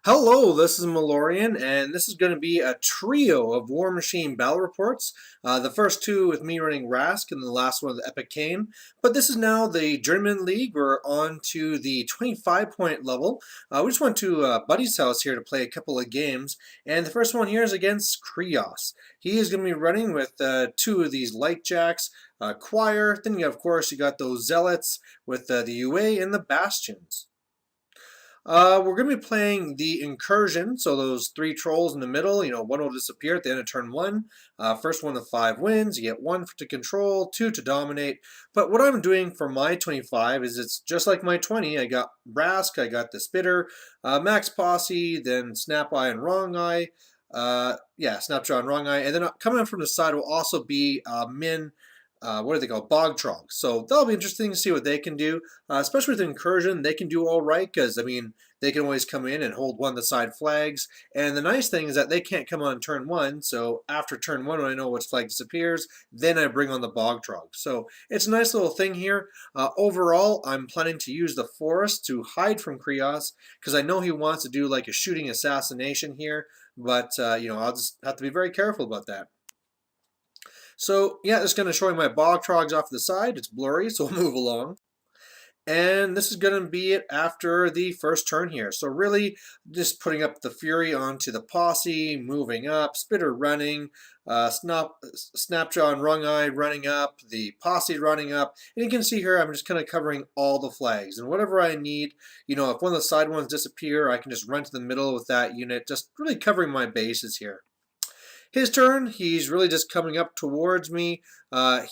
Hello, this is Malorian, and this is going to be a trio of War Machine battle reports. The first two with me running Rask, and the last one with eCaine. But this is now the Journeyman League. We're on to the 25-point level. We just went to Buddy's house here to play a couple of games, and the first one here is against Krios. He is going to be running with two of these light jacks, Choir. Then of course, you got those Zealots with the UA and the Bastions. We're going to be playing the Incursion, so those three trolls in the middle, one will disappear at the end of turn one. First one to 5 wins, you get 1 to control, 2 to dominate. But what I'm doing for my 25 is it's just like my 20. I got Rask, I got the Spitter, Max Posse, then Snap Eye and Wrong Eye. Snapjaw and Wrong Eye. And then coming up from the side will also be Min, what do they call bog trogs. So that'll be interesting to see what they can do, especially with Incursion. They can do all right because, I mean, they can always come in and hold one of the side flags. And the nice thing is that they can't come on turn one. So after turn one, when I know which flag disappears, then I bring on the bog trog. So it's a nice little thing here. Overall, I'm planning to use the forest to hide from Krios because I know he wants to do like a shooting assassination here. But, I'll just have to be very careful about that. So yeah, it's going to show you my bog trogs off to the side. It's blurry, so we'll move along. And this is going to be it after the first turn here. So really just putting up the Fury onto the Posse, moving up, Spitter running, Snapjaw and Wrong Eye running up, the Posse running up. And you can see here I'm just kind of covering all the flags. And whatever I need, if one of the side ones disappear, I can just run to the middle with that unit, just really covering my bases here. His turn, he's really just coming up towards me.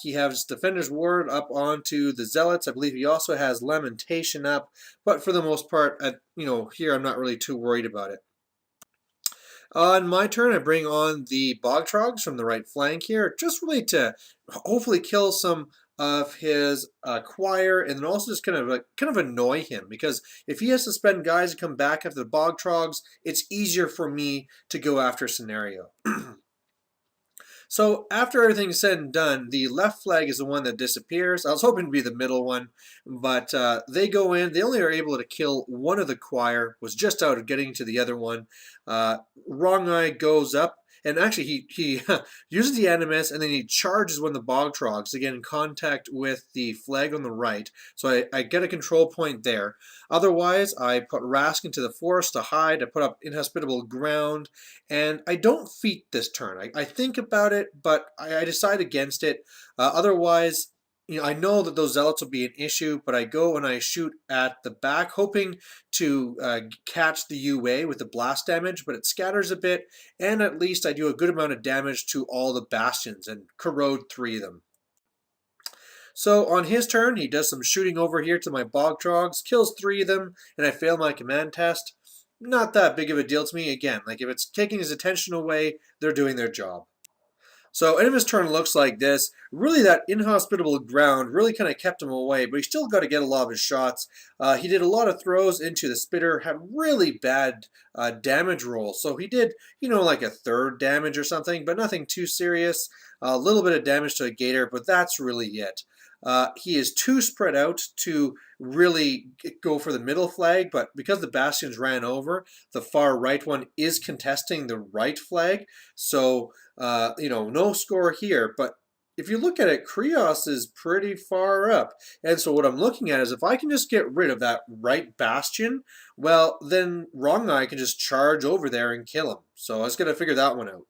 He has Defender's Ward up onto the Zealots. I believe he also has Lamentation up. But for the most part, here I'm not really too worried about it. On my turn, I bring on the Bog Trogs from the right flank here, just really to hopefully kill some of his choir, and then also just kind of annoy him, because if he has to spend guys to come back after the Bog Trogs, it's easier for me to go after scenario. So after everything's said and done, the left flag is the one that disappears. I was hoping to be the middle one, but they go in. They only are able to kill one of the choir, was just out of getting to the other one. Wrong Eye goes up. And actually, he uses the Animus, and then he charges one of the Bog Trogs to get in contact with the flag on the right. So I get a control point there. Otherwise, I put Rask into the forest to hide. I put up Inhospitable Ground, and I don't feat this turn. I think about it, but I decide against it. Otherwise, I know that those zealots will be an issue, but I go and I shoot at the back, hoping to catch the UA with the blast damage, but it scatters a bit, and at least I do a good amount of damage to all the bastions and corrode 3 of them. So on his turn, he does some shooting over here to my Bog Trogs, kills 3 of them, and I fail my command test. Not that big of a deal to me. Again, like if it's taking his attention away, they're doing their job. So end of his turn looks like this. Really, that Inhospitable Ground really kind of kept him away, but he still got to get a lot of his shots. He did a lot of throws into the Spitter, had really bad damage rolls. So he did, like a 3rd damage or something, but nothing too serious. A little bit of damage to a Gator, but that's really it. He is too spread out to really go for the middle flag, but because the Bastions ran over, the far right one is contesting the right flag. So, no score here. But if you look at it, Krios is pretty far up. And so what I'm looking at is if I can just get rid of that right Bastion, well, then Wrong Eye can just charge over there and kill him. So I was going to figure that one out.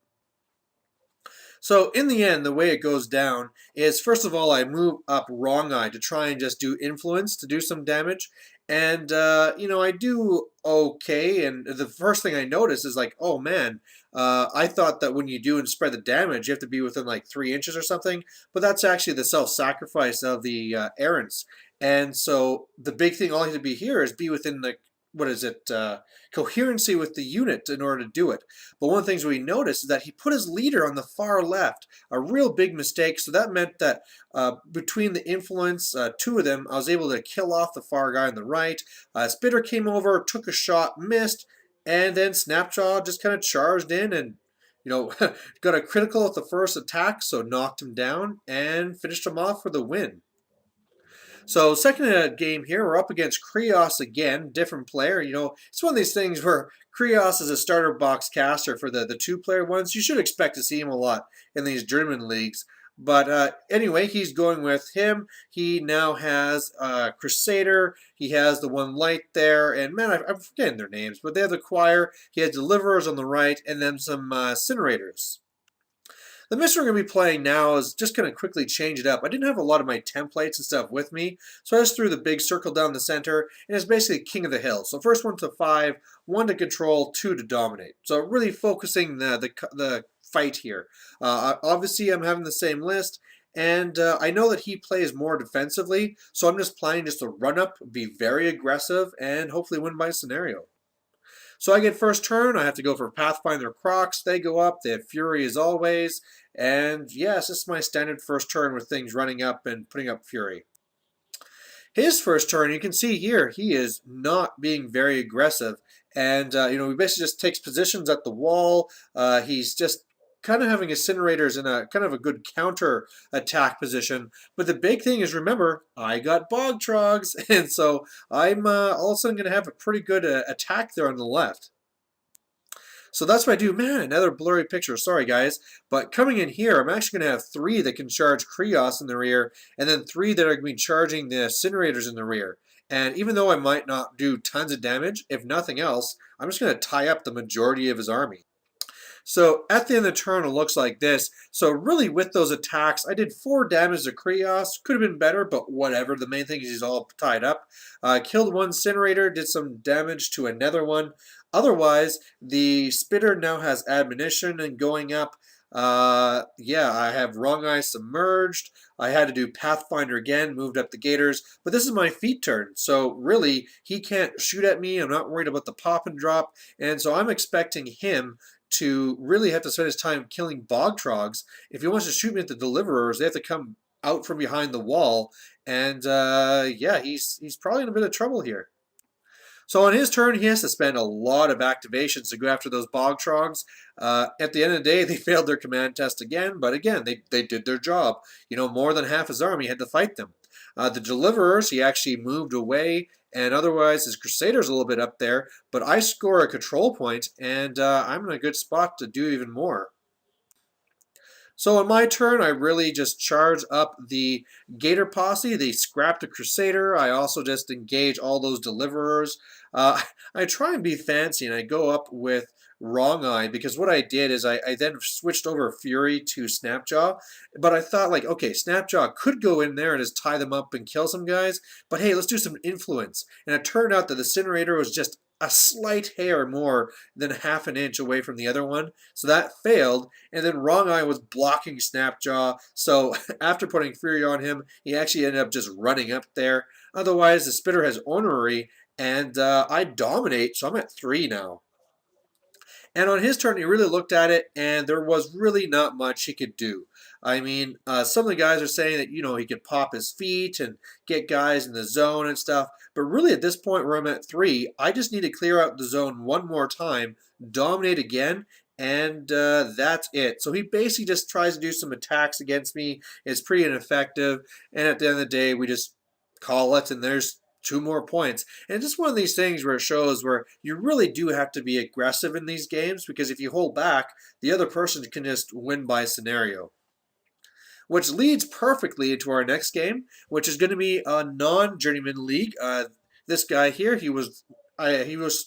So in the end, the way it goes down is, first of all, I move up Wrong Eye to try and just do influence to do some damage. And, I do okay. And the first thing I notice is like, oh man, I thought that when you do and spread the damage, you have to be within like 3 inches or something. But that's actually the self-sacrifice of the errants. And so the big thing all you have to be here is be within the coherency with the unit in order to do it. But one of the things we noticed is that he put his leader on the far left, a real big mistake. So that meant that between the influence, 2 of them, I was able to kill off the far guy on the right. Spitter came over, took a shot, missed, and then Snapjaw just kind of charged in and got a critical at the first attack, so knocked him down and finished him off for the win. So second game here, we're up against Krios again, different player. It's one of these things where Krios is a starter box caster for the two-player ones. You should expect to see him a lot in these German leagues. But anyway, he's going with him. He now has Crusader. He has the one light there. And man, I'm forgetting their names, but they have the choir. He has Deliverers on the right, and then some Incinerators. The mission we're going to be playing now is just going to quickly change it up. I didn't have a lot of my templates and stuff with me, so I just threw the big circle down the center, and it's basically King of the Hill. So first one to 5, 1 to control, 2 to dominate. So really focusing the fight here. Obviously, I'm having the same list, and I know that he plays more defensively, so I'm just playing just a run-up, be very aggressive, and hopefully win by scenario. So I get first turn. I have to go for Pathfinder Crocs. They go up. They have Fury as always. And yes, this is my standard first turn with things running up and putting up Fury. His first turn, you can see here, he is not being very aggressive. And, he basically just takes positions at the wall. He's just kind of having incinerators in a kind of a good counter attack position. But the big thing is, remember, I got bog trogs, and so I'm all of a sudden going to have a pretty good attack there on the left. So that's what I do. Man, another blurry picture. Sorry, guys. But coming in here, I'm actually going to have 3 that can charge Krios in the rear, and then 3 that are going to be charging the incinerators in the rear. And even though I might not do tons of damage, if nothing else, I'm just going to tie up the majority of his army. So at the end of the turn, it looks like this. So really with those attacks, I did 4 damage to Krios. Could have been better, but whatever. The main thing is he's all tied up. Killed one Incinerator, did some damage to another one. Otherwise, the Spitter now has Admonition and going up. Yeah, I have Wrong Eye submerged. I had to do Pathfinder again, moved up the Gators, but this is my feet turn, so really, he can't shoot at me. I'm not worried about the pop and drop, and so I'm expecting him to really have to spend his time killing bog trogs. If he wants to shoot me at the Deliverers, they have to come out from behind the wall, and yeah, he's probably in a bit of trouble here. So on his turn, he has to spend a lot of activations to go after those bog trogs. At the end of the day, they failed their command test again, but again, they did their job. More than half his army had to fight them. The Deliverers, he actually moved away, and otherwise his Crusaders a little bit up there, but I score a control point, and I'm in a good spot to do even more. So on my turn, I really just charge up the Gator Posse. They scrap the Crusader. I also just engage all those Deliverers. I try and be fancy, and I go up with Wrong Eye, because what I did is I then switched over Fury to Snapjaw, but I thought, like, okay, Snapjaw could go in there and just tie them up and kill some guys, but hey, let's do some influence. And it turned out that the Incinerator was just a slight hair more than half an inch away from the other one, so that failed. And then Wrong Eye was blocking Snapjaw, so after putting Fury on him, he actually ended up just running up there. Otherwise, the Spitter has Ornery, and I dominate, so I'm at 3 now. And on his turn, he really looked at it, and there was really not much he could do. I mean, some of the guys are saying that, he could pop his feet and get guys in the zone and stuff. But really, at this point where I'm at 3, I just need to clear out the zone one more time, dominate again, and that's it. So he basically just tries to do some attacks against me. It's pretty ineffective. And at the end of the day, we just call it, and there's 2 more points. And it's just one of these things where it shows where you really do have to be aggressive in these games, because if you hold back, the other person can just win by scenario. Which leads perfectly into our next game, which is going to be a non-journeyman league. This guy here, he was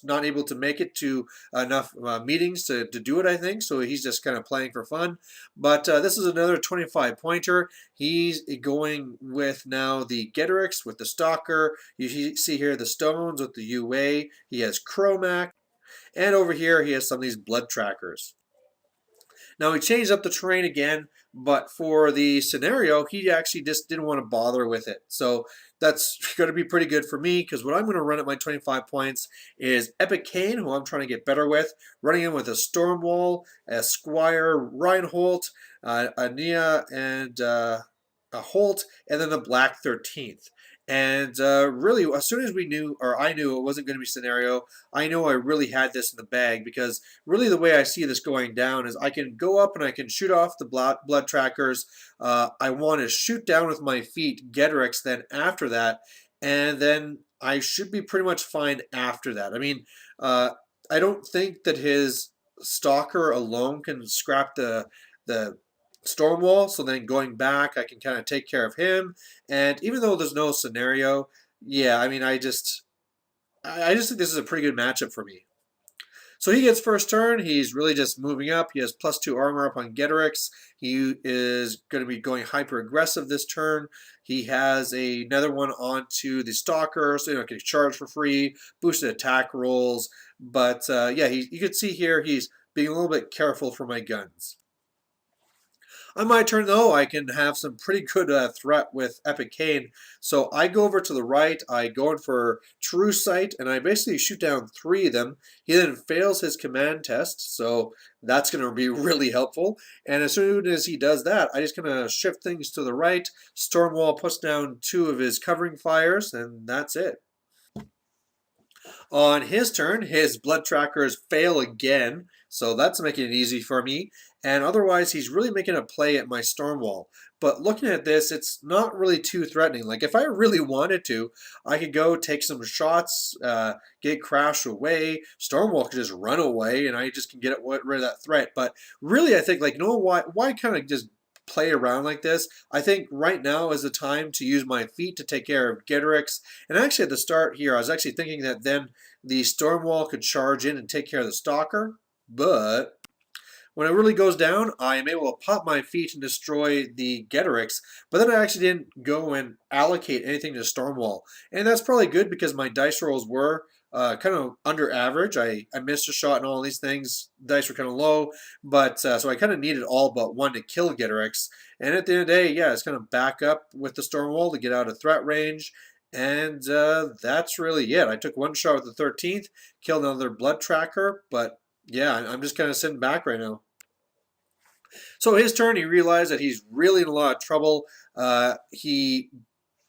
not able to make it to enough meetings to do it, I think, so he's just kind of playing for fun. But this is another 25-pointer. He's going with now the Getorix with the Stalker. You see here the Stones with the UA. He has Chromac. And over here, he has some of these blood trackers. Now, he changed up the terrain again, but for the scenario, he actually just didn't want to bother with it. So that's going to be pretty good for me, because what I'm going to run at my 25 points is eCaine, who I'm trying to get better with, running in with a Stormwall, a Squire, Reinhold, a Nia, and a Holt, and then the Black 13th. And really, as soon as we knew, or I knew it wasn't going to be scenario, I know I really had this in the bag because really the way I see this going down is I can go up and I can shoot off the blood trackers. I want to shoot down with my feet Gedrix then after that, and then I should be pretty much fine after that. I mean, I don't think that his Stalker alone can scrap the storm wall. So then going back, I can kind of take care of him. And even though there's no scenario, yeah, I mean, I just think this is a pretty good matchup for me. So he gets first turn. He's really just moving up. He has +2 armor up on Getorix. He is going to be going hyper aggressive this turn. He has another one onto the Stalker, so can charge for free, boosted attack rolls. But yeah, you can see here he's being a little bit careful for my guns. On my turn, though, I can have some pretty good threat with eCaine. So I go over to the right, I go in for True Sight, and I basically shoot down 3 of them. He then fails his command test, so that's going to be really helpful. And as soon as he does that, I just kind of shift things to the right. Stormwall puts down 2 of his covering fires, and that's it. On his turn, his blood trackers fail again, so that's making it easy for me. And otherwise, he's really making a play at my Stormwall. But looking at this, it's not really too threatening. Like, if I really wanted to, I could go take some shots, get Crash away. Stormwall could just run away, and I just can get rid of that threat. But really, I think, like, why kind of just play around like this? I think right now is the time to use my feet to take care of Getorix. And actually, at the start here, I was actually thinking that then the Stormwall could charge in and take care of the Stalker. But when it really goes down, I am able to pop my feet and destroy the Getorix, but then I actually didn't go and allocate anything to Stormwall. And that's probably good because my dice rolls were kind of under average. I missed a shot and all these things. Dice were kind of low, but so I kind of needed all but 1 to kill Getorix. And at the end of the day, yeah, it's kind of back up with the Stormwall to get out of threat range. And that's really it. I took 1 shot with the 13th, killed another blood tracker, but yeah, I'm just kind of sitting back right now. So his turn, he realized that he's really in a lot of trouble. He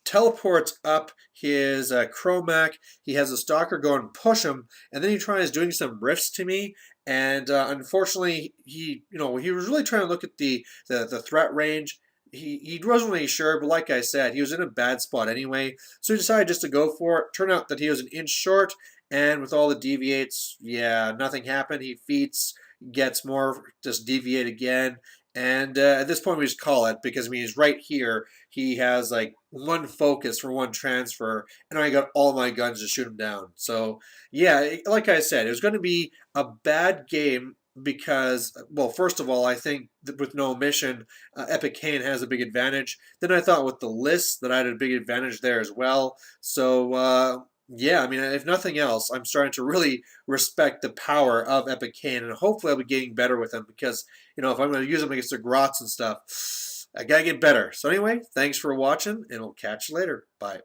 teleports up his Chromac. He has a Stalker go and push him, and then he tries doing some rifts to me. And unfortunately, he was really trying to look at the threat range. He wasn't really sure, but like I said, he was in a bad spot anyway. So he decided just to go for it. Turned out that he was an inch short, and with all the deviates, yeah, nothing happened. He feats, gets more, just deviate again. And at this point, we just call it because I mean, he's right here. He has like 1 focus for 1 transfer, and I got all my guns to shoot him down. So yeah, like I said, it was going to be a bad game because, well, first of all, I think that with no mission, eCaine has a big advantage. Then I thought with the list that I had a big advantage there as well. So yeah, I mean, if nothing else, I'm starting to really respect the power of eCaine, and hopefully I'll be getting better with him because, if I'm going to use them against the Grots and stuff, I got to get better. So anyway, thanks for watching, and we'll catch you later. Bye.